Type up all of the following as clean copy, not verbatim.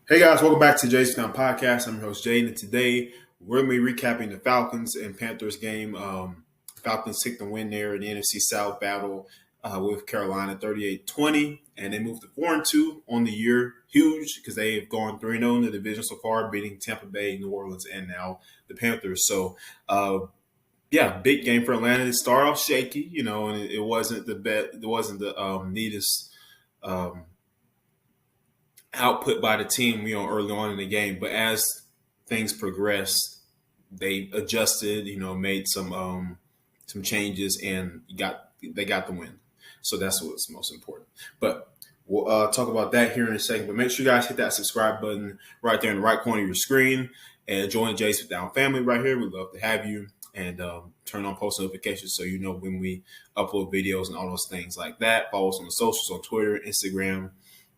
Hey guys, welcome back to Jay's Down Podcast. I'm your host Jay, and today we're going to be recapping the Falcons and Panthers game. Falcons took the win there in the NFC South battle with Carolina 38-20, and they moved to 4-2 on the year. Huge because they have gone 3-0 in the division so far, beating Tampa Bay, New Orleans, and now the Panthers. So, big game for Atlanta. It started off shaky, and it wasn't the bet. It wasn't the neatest. Output by the team, early on in the game. But as things progressed, they adjusted, made some changes, and they got the win. So that's what's most important. But we'll talk about that here in a second. But make sure you guys hit that subscribe button right there in the right corner of your screen and join the Jace with Down family right here. We'd love to have you. And turn on post notifications so you know when we upload videos and all those things like that. Follow us on the socials on Twitter, Instagram,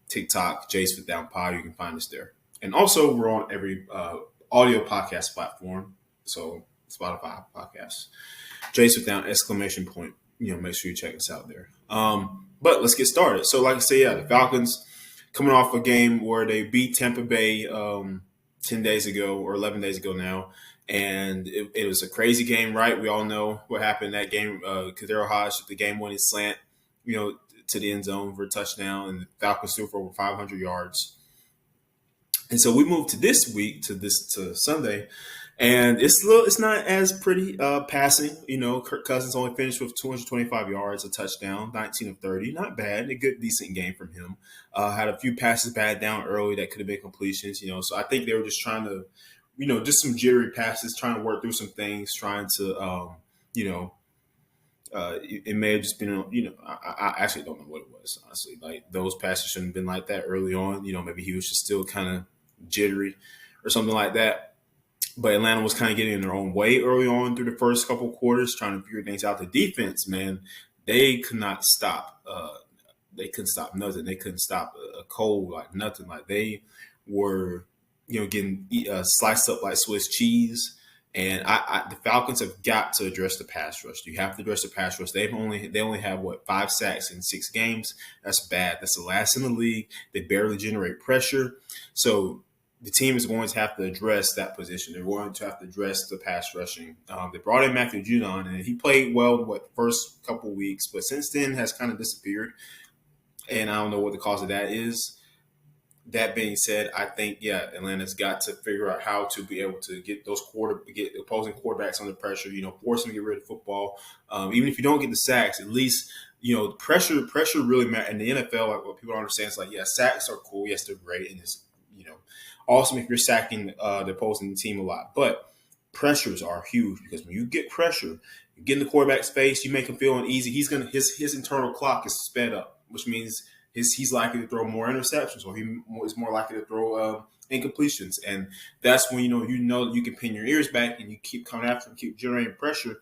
TikTok, Jace with Down Pod. You can find us there. And also, we're on every audio podcast platform. So, Spotify podcasts. Jace with Down, exclamation point. Make sure you check us out there. But let's get started. So, like I said, the Falcons coming off a game where they beat Tampa Bay 10 days ago or 11 days ago now. And it was a crazy game, right? We all know what happened in that game. Kadero Hodge, the game-winning slant, to the end zone for a touchdown, and the Falcons threw for over 500 yards. And so we moved to this week, to Sunday, and it's not as pretty passing. Kirk Cousins only finished with 225 yards, a touchdown, 19 of 30, not bad, a good decent game from him. Had a few passes batted down early that could have been completions. So I think they were just trying to, just some jittery passes, trying to work through some things, trying to, it may have just been, I actually don't know what it was, honestly. Like, those passes shouldn't have been like that early on. Maybe he was just still kind of jittery or something like that. But Atlanta was kind of getting in their own way early on through the first couple of quarters, trying to figure things out. The defense, man, they could not stop. They couldn't stop nothing. They couldn't stop a cold, like nothing. Like, they were, getting sliced up like Swiss cheese. And the Falcons have got to address the pass rush. You have to address the pass rush. They only have 5 sacks in 6 games. That's bad. That's the last in the league. They barely generate pressure. So the team is going to have to address that position. They're going to have to address the pass rushing. They brought in Matthew Judon, and he played well the first couple weeks, but since then has kind of disappeared. And I don't know what the cause of that is. That being said, I think, Atlanta's got to figure out how to be able to get get opposing quarterbacks under pressure, force them to get rid of football. Even if you don't get the sacks, at least, pressure really matters. In the NFL, like, what people don't understand is, like, sacks are cool. Yes, they're great. And it's, awesome if you're sacking the opposing team a lot. But pressures are huge, because when you get pressure, you get in the quarterback's face, you make him feel uneasy. His internal clock is sped up, which means he's likely to throw more interceptions, or he is more likely to throw incompletions. And that's when you can pin your ears back and you keep coming after him, keep generating pressure.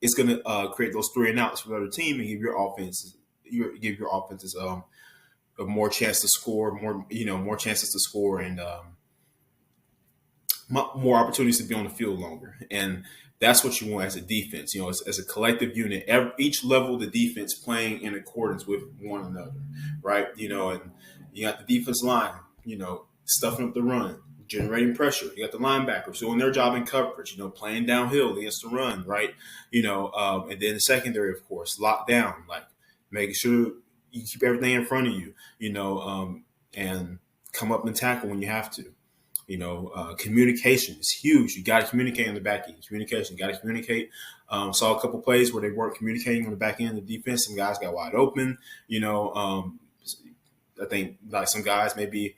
It's going to create those 3 and outs for the other team and give your offenses more chance to score, more chances to score, and more opportunities to be on the field longer. And that's what you want as a defense, as a collective unit. Each level of the defense playing in accordance with one another, right? And you got the defense line, stuffing up the run, generating pressure. You got the linebackers doing their job in coverage, playing downhill against the run, right? And then the secondary, of course, locked down, like making sure you keep everything in front of you, and come up and tackle when you have to. Communication is huge. You got to communicate on the back end. Communication, you got to communicate. Saw a couple plays where they weren't communicating on the back end of the defense. Some guys got wide open. I think, like, some guys maybe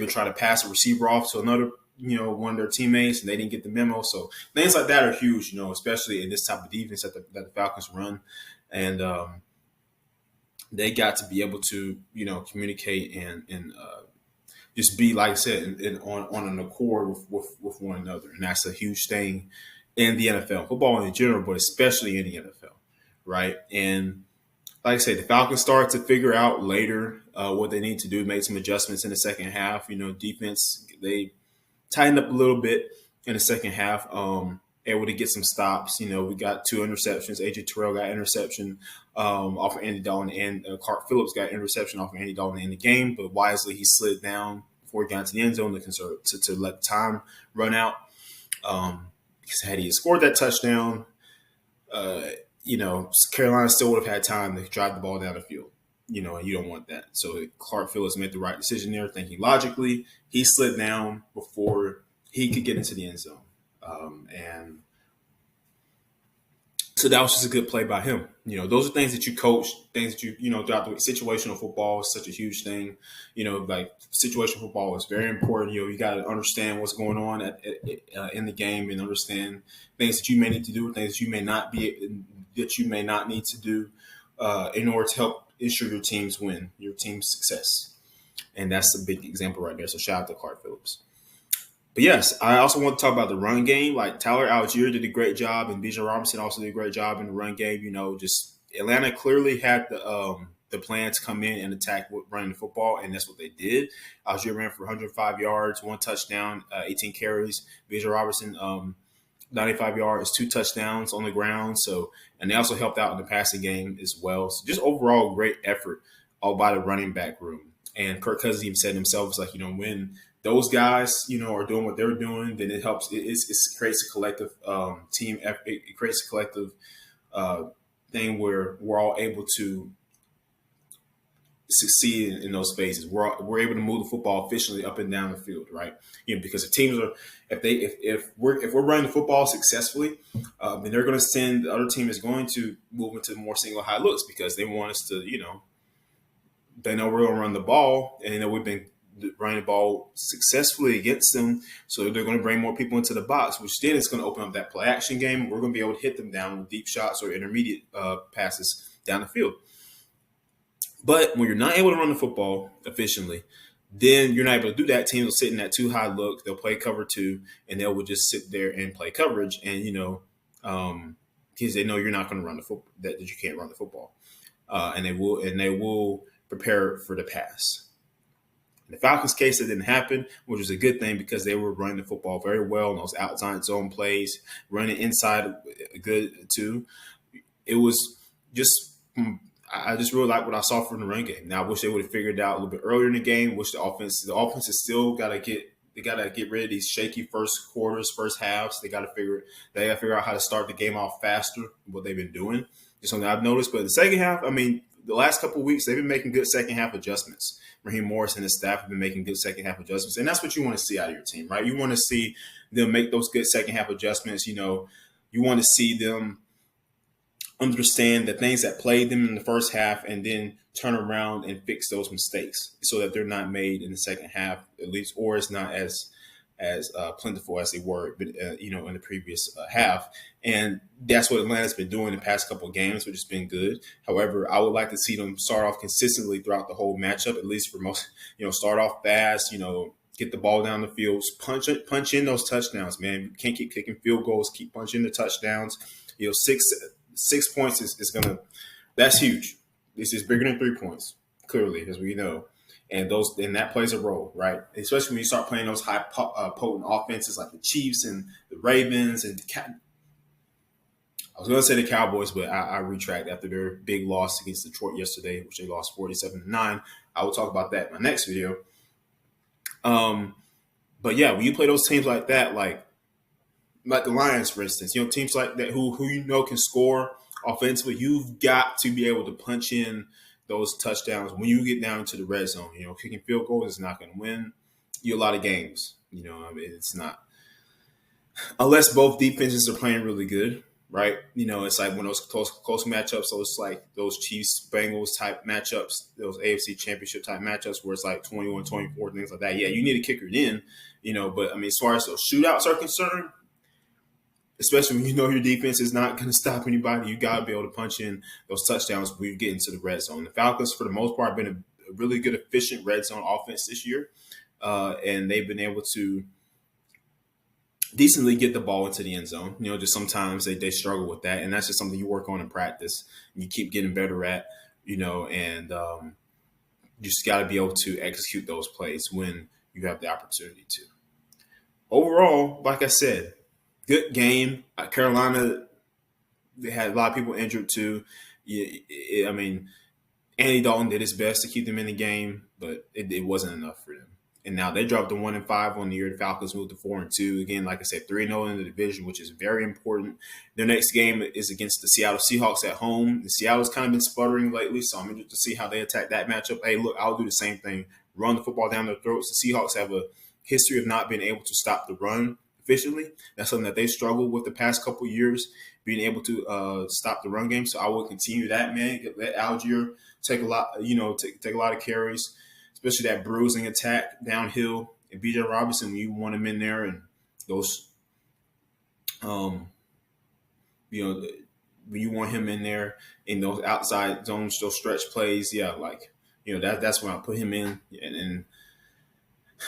try to pass a receiver off to another, one of their teammates, and they didn't get the memo. So things like that are huge, especially in this type of defense that the Falcons run. And they got to be able to, communicate and just be, like I said, on an accord with one another. And that's a huge thing in the NFL, football in general, but especially in the NFL, right? And like I said, the Falcons started to figure out later what they need to do, make some adjustments in the second half. Defense, they tightened up a little bit in the second half, able to get some stops. We got 2 interceptions. AJ Terrell got interception off of Andy Dalton, and Clark Phillips got interception off of Andy Dalton in the game. But wisely, he slid down before he got into the end zone to let time run out. Because had he scored that touchdown, Carolina still would have had time to drive the ball down the field. And you don't want that. So Clark Phillips made the right decision there, thinking logically. He slid down before he could get into the end zone. And so that was just a good play by him. Those are things that you coach, things that throughout the week. Situational football is such a huge thing. Like situational football is very important. You got to understand what's going on in the game and understand things that you may need to do, things that you may not need to do in order to help ensure your team's win, your team's success. And that's a big example right there. So shout out to Clark Phillips. But yes, I also want to talk about the run game. Like Tyler Algier did a great job, and Bijan Robinson also did a great job in the run game. Just Atlanta clearly had the plan to come in and attack with running the football, and that's what they did. Algier ran for 105 yards, 1 touchdown, 18 carries. Bijan Robinson, 95 yards, 2 touchdowns on the ground. So, and they also helped out in the passing game as well. So just overall great effort all by the running back room. And Kirk Cousins even said himself, it's like, when those guys, are doing what they're doing, then it helps. It creates a collective team effort. It creates a collective thing where we're all able to succeed in those phases. We're able to move the football efficiently up and down the field, right? Because the teams are, if we're running the football successfully, then they're going to send the other team is going to move into more single high looks because they want us to, they know we're going to run the ball, and they know we've been running the ball successfully against them. So they're going to bring more people into the box, which then is going to open up that play action game. We're going to be able to hit them down with deep shots or intermediate passes down the field. But when you're not able to run the football efficiently, then you're not able to do that. Teams will sit in that too high look. They'll play cover 2, and they will just sit there and play coverage. And, because they know you're not going to run the football, that you can't run the football. And they will prepare for the pass. In the Falcons' case, it didn't happen, which was a good thing because they were running the football very well in those outside zone plays, running inside good too. It was just I just really like what I saw from the run game. Now I wish they would have figured it out a little bit earlier in the game. Wish the offense is still got to get rid of these shaky first quarters, first halves. They got to figure out how to start the game off faster. What they've been doing, just something I've noticed. But in the second half, the last couple of weeks, they've been making good second half adjustments. Raheem Morris and his staff have been making good second half adjustments. And that's what you want to see out of your team, right? You want to see them make those good second half adjustments. You want to see them understand the things that played them in the first half and then turn around and fix those mistakes so that they're not made in the second half, at least, or it's not as plentiful as they were, in the previous half. And that's what Atlanta's been doing the past couple of games, which has been good. However, I would like to see them start off consistently throughout the whole matchup, at least for most, start off fast, get the ball down the field, punch in those touchdowns, man. You can't keep kicking field goals, keep punching the touchdowns. 6 points is that's huge. This is bigger than 3 points, clearly, as we know. And that plays a role, right? Especially when you start playing those high potent offenses like the Chiefs and the Ravens and I was going to say the Cowboys, but I retract after their big loss against Detroit yesterday, which they lost 47-9. I will talk about that in my next video. But yeah, when you play those teams like that, like the Lions, for instance, teams like that who can score offensively, you've got to be able to punch in those touchdowns when you get down into the red zone. Kicking field goals is not going to win you a lot of games. It's not. Unless both defenses are playing really good, right? It's like when those close matchups, so it's like those Chiefs-Bengals type matchups, those AFC Championship type matchups where it's like 21-24, things like that. Yeah, you need a kicker in, but as far as those shootouts are concerned, especially when your defense is not going to stop anybody, you got to be able to punch in those touchdowns when you get into the red zone. The Falcons, for the most part, have been a really good, efficient red zone offense this year, and they've been able to decently get the ball into the end zone. Just sometimes they struggle with that, and that's just something you work on in practice. And you keep getting better at, and you just got to be able to execute those plays when you have the opportunity to. Overall, like I said, good game. Carolina, they had a lot of people injured too. Andy Dalton did his best to keep them in the game, but it wasn't enough for them. And now they dropped to 1-5 on the year. The Falcons moved to 4-2. Again, like I said, 3-0 in the division, which is very important. Their next game is against the Seattle Seahawks at home. The Seattle's kind of been sputtering lately, so I'm interested to see how they attack that matchup. Hey, look, I'll do the same thing. Run the football down their throats. The Seahawks have a history of not being able to stop the run efficiently. That's something that they struggled with the past couple of years, being able to stop the run game. So I will continue that, man. Let Algier take a lot, take a lot of carries, especially that bruising attack downhill. And B.J. Robinson, you want him in there, and those, when you want him in there in those outside zones, those stretch plays, that's when I put him in. And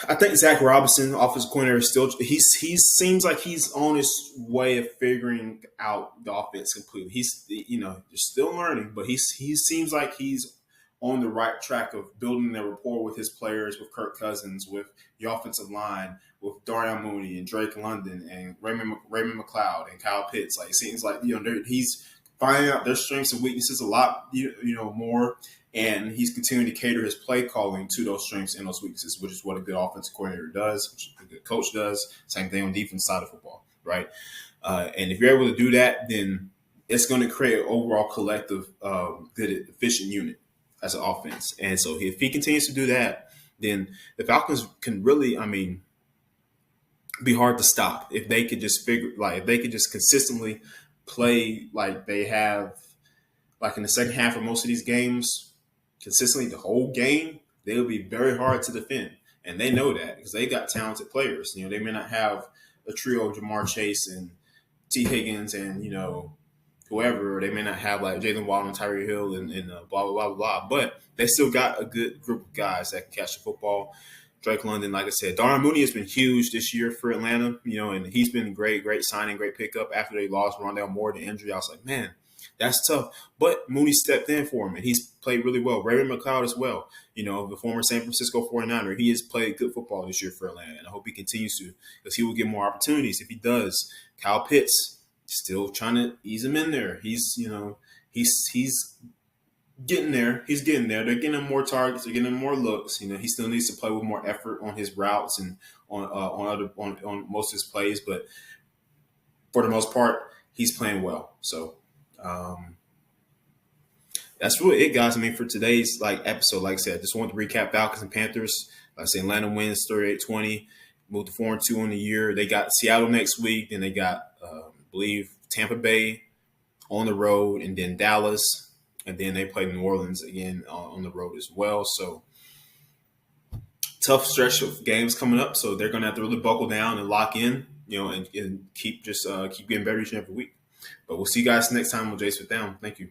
I think Zach Robinson, offensive coordinator, is still he seems like he's on his way of figuring out the offense completely. He's they're still learning, but he seems like he's on the right track of building their rapport with his players, with Kirk Cousins, with the offensive line, with Darian Mooney and Drake London and Raymond McLeod and Kyle Pitts. Like, it seems like he's finding out their strengths and weaknesses a lot more, and he's continuing to cater his play calling to those strengths and those weaknesses, which is what a good offensive coordinator does, which a good coach does. Same thing on the defense side of football, right? And if you're able to do that, then it's going to create an overall collective, good, efficient unit as an offense. And so if he continues to do that, then the Falcons can really, be hard to stop if they could just consistently play like they have, like in the second half of most of these games, consistently the whole game, they'll be very hard to defend. And they know that because they got talented players. They may not have a trio of Jamar Chase and T. Higgins and, whoever. They may not have like Jalen Waddle and Tyree Hill and blah, blah, blah, blah. But they still got a good group of guys that can catch the football. Drake London, like I said, Darnell Mooney has been huge this year for Atlanta, and he's been great signing, great pickup. After they lost Rondale Moore to injury, I was like, man, that's tough. But Mooney stepped in for him, and he's played really well. Raymond McLeod as well, the former San Francisco 49er. He has played good football this year for Atlanta, and I hope he continues to, because he will get more opportunities if he does. Kyle Pitts, still trying to ease him in there. He's getting there. He's getting there. They're getting him more targets. They're getting him more looks. He still needs to play with more effort on his routes and on most of his plays. But for the most part, he's playing well. So that's really it, guys. For today's episode, like I said, I just wanted to recap Falcons and Panthers. Like I said, Atlanta wins 38-20, moved to 4-2 on the year. They got Seattle next week. Then they got, I believe, Tampa Bay on the road, and then Dallas. And then they play New Orleans again on the road as well. So tough stretch of games coming up. So they're going to have to really buckle down and lock in, and keep getting better each and every week. But we'll see you guys next time on Jace with Down. Thank you.